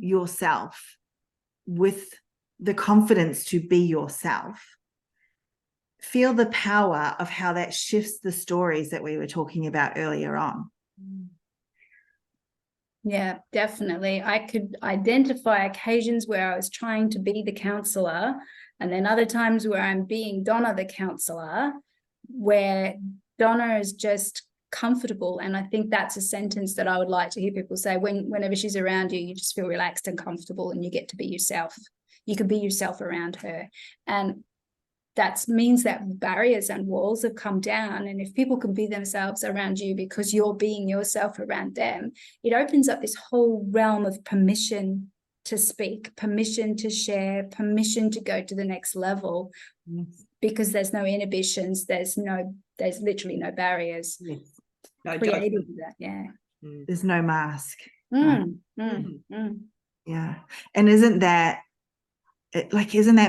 yourself with the confidence to be yourself. Feel the power of how that shifts the stories that we were talking about earlier on. Yeah, definitely. I could identify occasions where I was trying to be the counselor, and then other times where I'm being Donna the counselor, where Donna is just comfortable. And I think that's a sentence that I would like to hear people say whenever she's around you, you just feel relaxed and comfortable and you get to be yourself. You can be yourself around her. And that means that barriers and walls have come down. And if people can be themselves around you because you're being yourself around them, it opens up this whole realm of permission to speak, permission to share, permission to go to the next level. Yes. Because there's no inhibitions, there's literally no barriers. Yes. No Creating judgment. that, yeah. There's no mask. Right? Mm-hmm. Yeah. And isn't that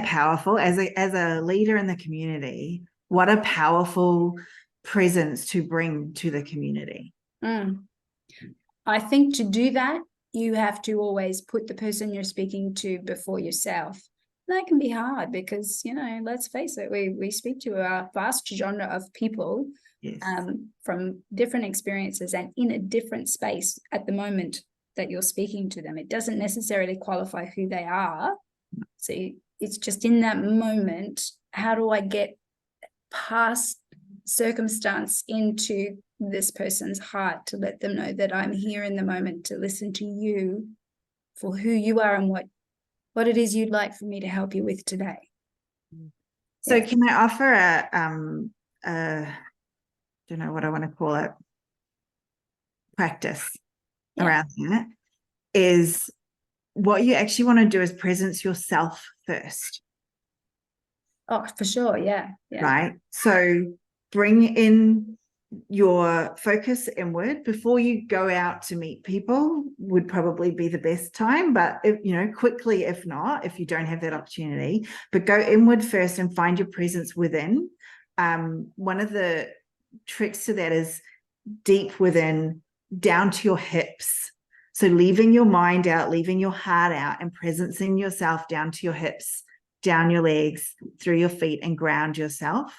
powerful as a leader in the community? What a powerful presence to bring to the community. I think to do that, you have to always put the person you're speaking to before yourself. That can be hard because, you know, let's face it, we speak to a vast genre of people. Yes. From different experiences and in a different space at the moment that you're speaking to them. It doesn't necessarily qualify who they are. So it's just in that moment, how do I get past circumstance into this person's heart to let them know that I'm here in the moment to listen to you for who you are and what it is you'd like for me to help you with today. So Yeah. can I offer a don't know what I want to call it, practice around that? Is what you actually want to do is presence yourself first. Oh, for sure. Yeah. Right. So bring in your focus inward before you go out to meet people would probably be the best time, but if, you know, quickly, if not, if you don't have that opportunity, but go inward first and find your presence within. One of the tricks to that is deep within, down to your hips. So leaving your mind out, leaving your heart out, and presencing yourself down to your hips, down your legs, through your feet, and ground yourself.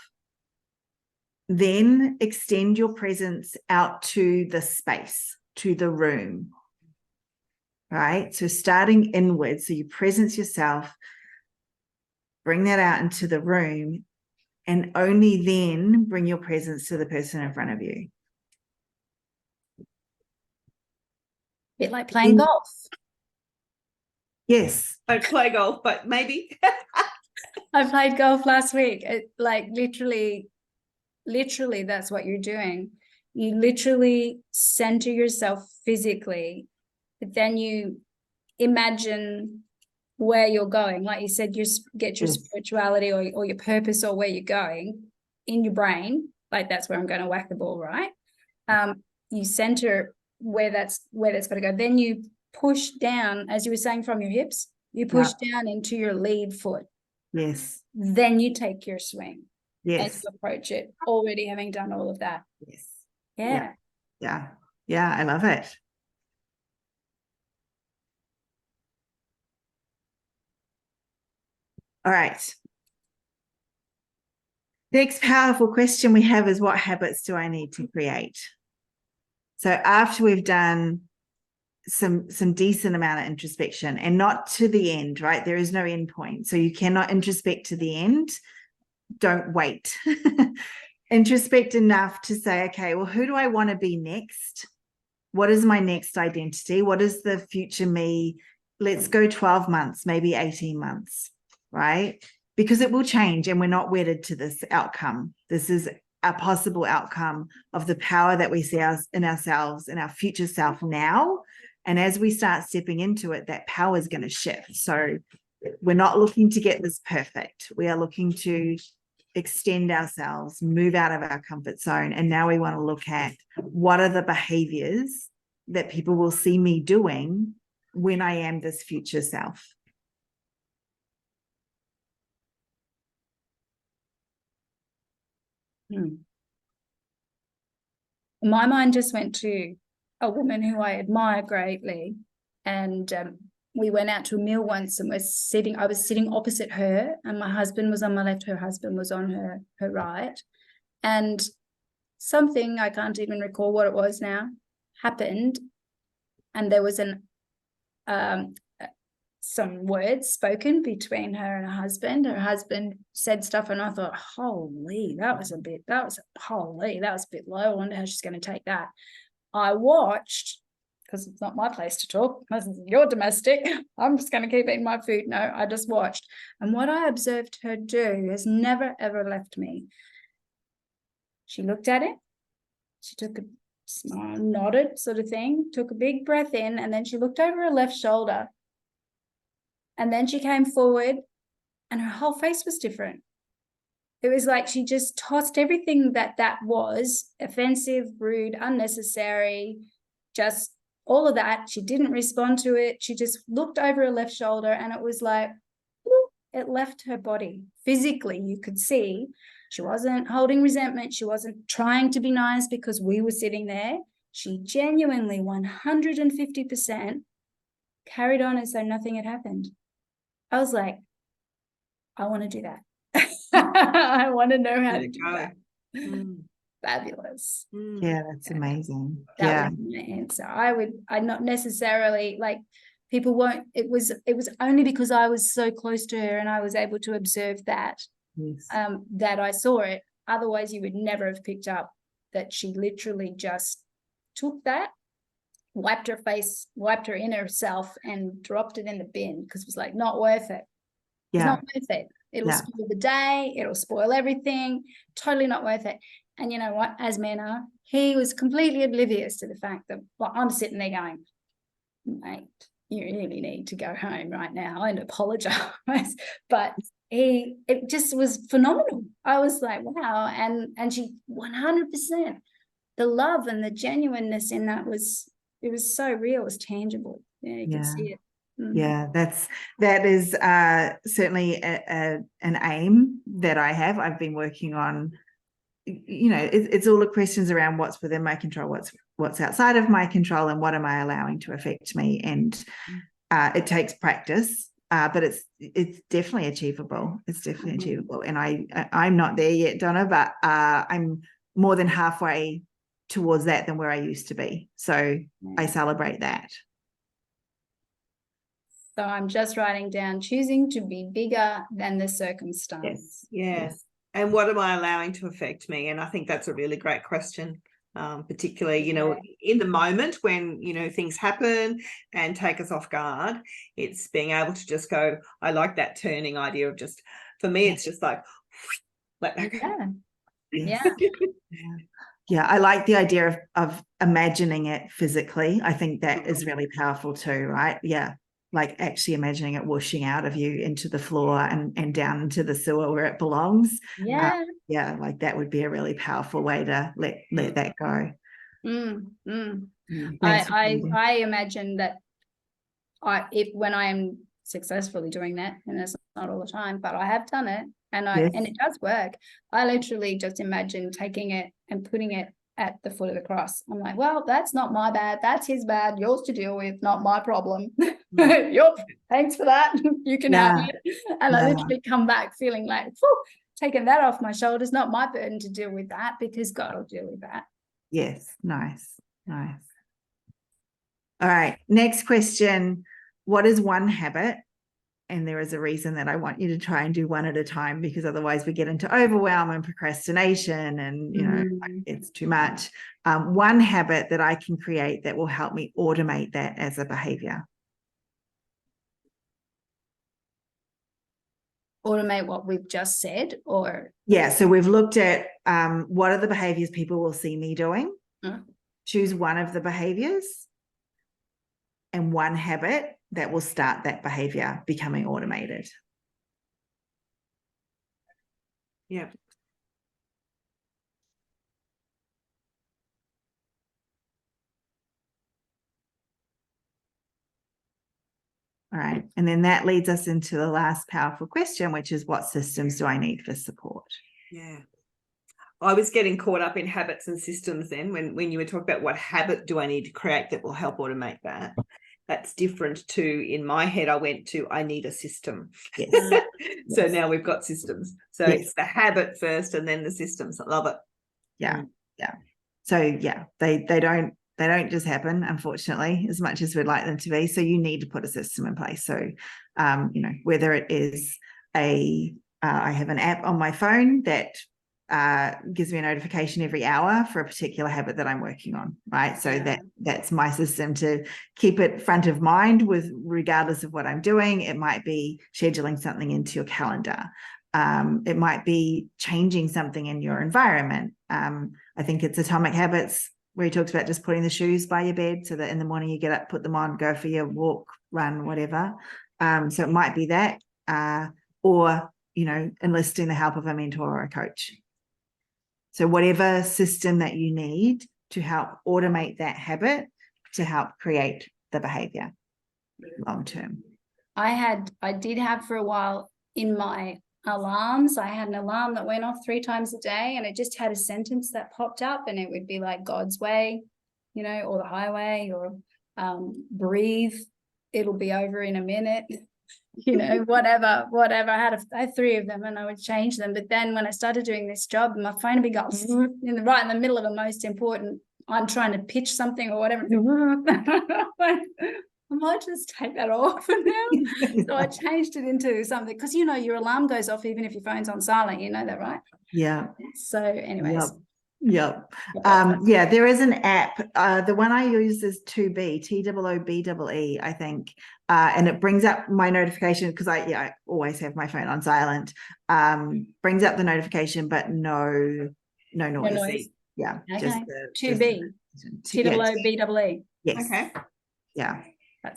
Then extend your presence out to the space, to the room, right? So starting inward, so you presence yourself, bring that out into the room, and only then bring your presence to the person in front of you. Bit like playing golf. Yes. I don't play golf, but maybe. I played golf last week. Like literally that's what you're doing. You literally center yourself physically, but then you imagine where you're going. Like you said, you get your spirituality or your purpose or where you're going in your brain. Like that's where I'm going to whack the ball, right? You center where that's going to go. Then you push down, as you were saying, from your hips. You push down into your lead foot. Yes. Then you take your swing. Yes. And you approach it already having done all of that. Yes. Yeah. Yeah. Yeah. I love it. All right. Next powerful question we have is, what habits do I need to create? So after we've done some decent amount of introspection, and not to the end, right? There is no end point. So you cannot introspect to the end. Don't wait. Introspect enough to say, okay, well, who do I want to be next? What is my next identity? What is the future me? Let's go 12 months, maybe 18 months, right? Because it will change and we're not wedded to this outcome. This is a possible outcome of the power that we see in ourselves, in our future self now. And as we start stepping into it, that power is going to shift. So we're not looking to get this perfect. We are looking to extend ourselves, move out of our comfort zone. And now we want to look at, what are the behaviors that people will see me doing when I am this future self? My mind just went to a woman who I admire greatly, and we went out to a meal once, and I was sitting opposite her, and my husband was on my left, her husband was on her right, and something, I can't even recall what it was now, happened, and there was some words spoken between her and her husband. Her husband said stuff, and I thought, holy, that was a bit low. I wonder how she's going to take that. I watched, because it's not my place to talk, this is your domestic, I'm just going to keep eating my food. No, I just watched. And what I observed her do has never, ever left me. She looked at it, she took a smile, nodded sort of thing, took a big breath in, and then she looked over her left shoulder. And then she came forward and her whole face was different. It was like she just tossed everything that was offensive, rude, unnecessary, just all of that. She didn't respond to it. She just looked over her left shoulder, and it was like, it left her body. Physically, you could see she wasn't holding resentment. She wasn't trying to be nice because we were sitting there. She genuinely 150% carried on as though nothing had happened. I was like, I want to do that. I want to know how to do that. Fabulous. Yeah, that's amazing. That would be my answer. I'd not necessarily, like, people won't, it was only because I was so close to her and I was able to observe that, Yes. that I saw it. Otherwise, you would never have picked up that she literally just took that, wiped her face, wiped her inner self, and dropped it in the bin, because it was like, not worth it. It's not worth it. It'll spoil the day. It'll spoil everything. Totally not worth it. And you know what? As men are, he was completely oblivious to the fact that, well, I'm sitting there going, mate, you really need to go home right now and apologize. But it just was phenomenal. I was like, wow. And she 100% the love and the genuineness in that it was so real, it was tangible. Yeah, you can see it. Yeah, that is certainly an aim that I have. I've been working on, it's all the questions around what's within my control, what's outside of my control, and what am I allowing to affect me. And it takes practice, but it's definitely achievable. It's definitely achievable. And I'm not there yet, Donna, but I'm more than halfway towards that than where I used to be. So I celebrate that. So I'm just writing down, choosing to be bigger than the circumstance. Yes. And what am I allowing to affect me? And I think that's a really great question, particularly, in the moment when, things happen and take us off guard. It's being able to just go, I like that turning idea of just, for me, it's just like, let that go. Yeah. Yeah, I like the idea of imagining it physically. I think that is really powerful too, right? Yeah. Like actually imagining it whooshing out of you into the floor and down into the sewer where it belongs. Yeah. Like that would be a really powerful way to let that go. I imagine that when I am successfully doing that, and that's not all the time, but I have done it, and it does work. I literally just imagine taking it and putting it at the foot of the cross. I'm like, well, that's not my bad. That's his bad. Yours to deal with, not my problem. Thanks for that. You can have it. And I literally come back feeling like, taking that off my shoulders, not my burden to deal with that, because God will deal with that. Yes. Nice. All right. Next question. What is one habit? And there is a reason that I want you to try and do one at a time, because otherwise we get into overwhelm and procrastination and, it's too much. One habit that I can create that will help me automate that as a behavior. Automate what we've just said, or? Yeah. So we've looked at what are the behaviors people will see me doing. Choose one of the behaviors and one habit that will start that behavior becoming automated. Yeah. All right. And then that leads us into the last powerful question, which is what systems do I need for support? Yeah. I was getting caught up in habits and systems then when you were talking about what habit do I need to create that will help automate that. That's different to, in my head, I went to, I need a system. Yes. So now we've got systems. So it's the habit first and then the systems. I love it. Yeah. Yeah. So yeah, they don't just happen, unfortunately, as much as we'd like them to be. So you need to put a system in place. So, whether it is I have an app on my phone that gives me a notification every hour for a particular habit that I'm working on, right? So that's my system to keep it front of mind with regardless of what I'm doing. It might be scheduling something into your calendar. It might be changing something in your environment. I think it's Atomic Habits where he talks about just putting the shoes by your bed so that in the morning you get up, put them on, go for your walk, run, whatever. So it might be that, or, enlisting the help of a mentor or a coach. So whatever system that you need to help automate that habit to help create the behavior long term. I did have for a while in my alarms, I had an alarm that went off 3 times a day, and it just had a sentence that popped up, and it would be like God's way, or the highway, or breathe, it'll be over in a minute, whatever. I had 3 of them and I would change them. But then when I started doing this job, my phone would be going right in the middle of a most important, I'm trying to pitch something or whatever. I might just take that off now. So I changed it into something, because your alarm goes off even if your phone's on silent, you know that, right? Yeah. So anyways. Yep. There is an app. The one I use is TOOBE, TOOBEE, I think. And it brings up my notification, because I always have my phone on silent. Brings up the notification, but no noise. Yeah. Okay. TOOBE. TOOBEE. Yes. Okay. Yeah.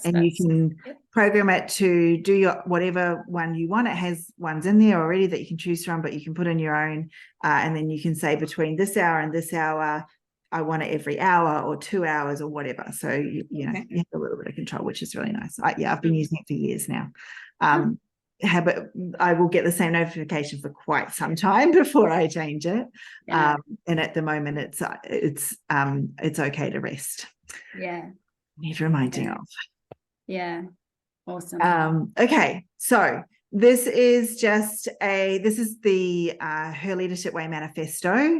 You can program it to do your whatever one you want. It has ones in there already that you can choose from, but you can put in your own, and then you can say between this hour and this hour, I want it every hour or 2 hours or whatever. So you know, Okay. you have a little bit of control, which is really nice. I've been using it for years now. I will get the same notification for quite some time before I change it. Yeah. And at the moment it's okay to rest. Yeah. Need reminding of. Yeah. Awesome. Okay, so this is the Her Leadership Way manifesto.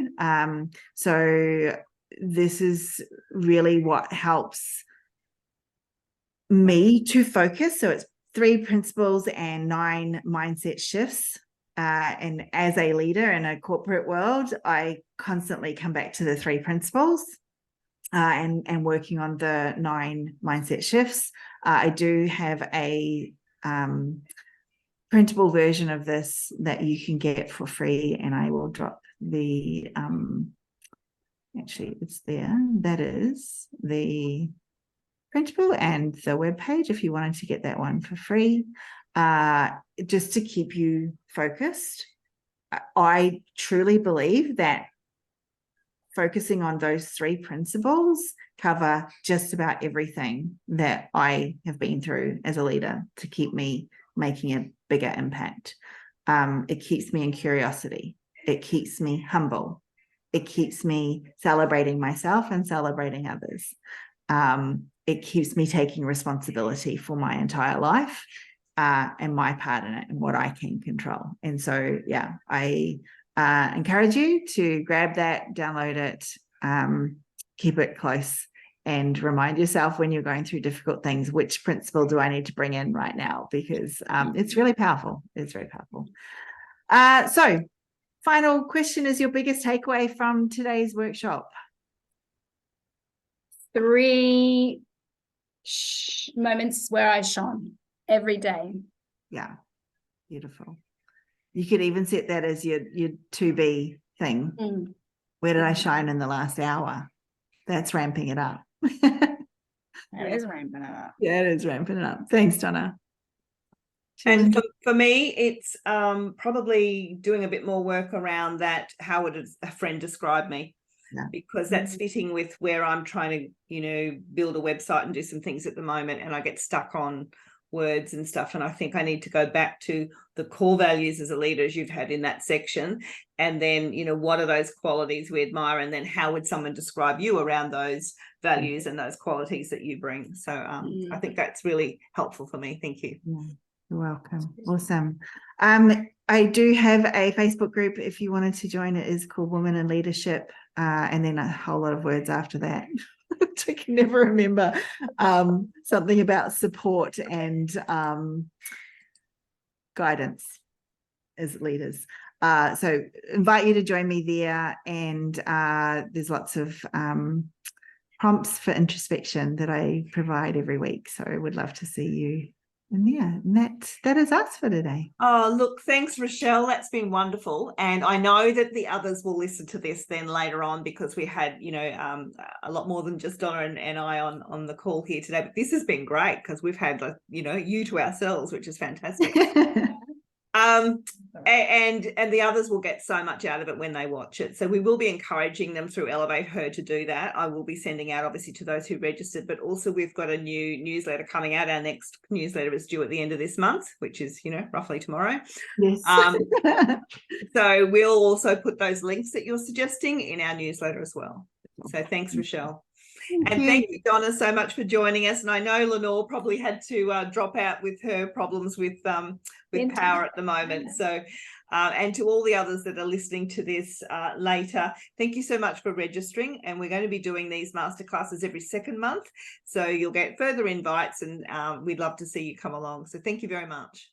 So this is really what helps me to focus. So it's 3 principles and 9 mindset shifts. And as a leader in a corporate world, I constantly come back to the 3 principles and working on the 9 mindset shifts. I do have a printable version of this that you can get for free, and I will drop the actually it's there. That is the printable and the webpage if you wanted to get that one for free, just to keep you focused. I truly believe that focusing on those 3 principles cover just about everything that I have been through as a leader to keep me making a bigger impact. It keeps me in curiosity. It keeps me humble. It keeps me celebrating myself and celebrating others. It keeps me taking responsibility for my entire life and my part in it and what I can control. And so, yeah, I encourage you to grab that, download it, keep it close, and remind yourself when you're going through difficult things, which principle do I need to bring in right now? Because it's really powerful. It's very powerful. So final question is your biggest takeaway from today's workshop? 3 moments where I shone every day. Yeah, beautiful. You could even set that as your to-be thing. Where did I shine in the last hour? That's ramping it up. That is ramping it up. Yeah, it is ramping it up. Thanks, Donna. And for me, it's probably doing a bit more work around that. How would a friend describe me? Yeah. Because that's fitting with where I'm trying to, you know, build a website and do some things at the moment, and I get stuck on words and stuff. And I think I need to go back to the core values as a leader, as you've had in that section, and then, you know, what are those qualities we admire, and then how would someone describe you around those values and those qualities that you bring. So I think that's really helpful for me. Thank you. Yeah, you're welcome. Awesome. I do have a Facebook group if you wanted to join. It is called Women in Leadership, and then a whole lot of words after that. I can never remember. Something about support and guidance as leaders. So invite you to join me there, and there's lots of prompts for introspection that I provide every week. So I would love to see you in there. And that is us for today. Oh, look, thanks, Rochelle. That's been wonderful. And I know that the others will listen to this then later on, because we had, you know, a lot more than just Donna and I on the call here today. But this has been great because we've had, you know, you to ourselves, which is fantastic. And the others will get so much out of it when they watch it. So we will be encouraging them through Elevate Her to do that. I will be sending out, obviously, to those who registered, but also we've got a new newsletter coming out. Our next newsletter is due at the end of this month, which is, you know, roughly tomorrow. Yes. So we'll also put those links that you're suggesting in our newsletter as well. So thanks, Rochelle. Thank you, Donna, so much for joining us. And I know Lenore probably had to drop out with her problems with power at the moment. So, and to all the others that are listening to this later, thank you so much for registering. And we're going to be doing these masterclasses every second month. So you'll get further invites, and we'd love to see you come along. So thank you very much.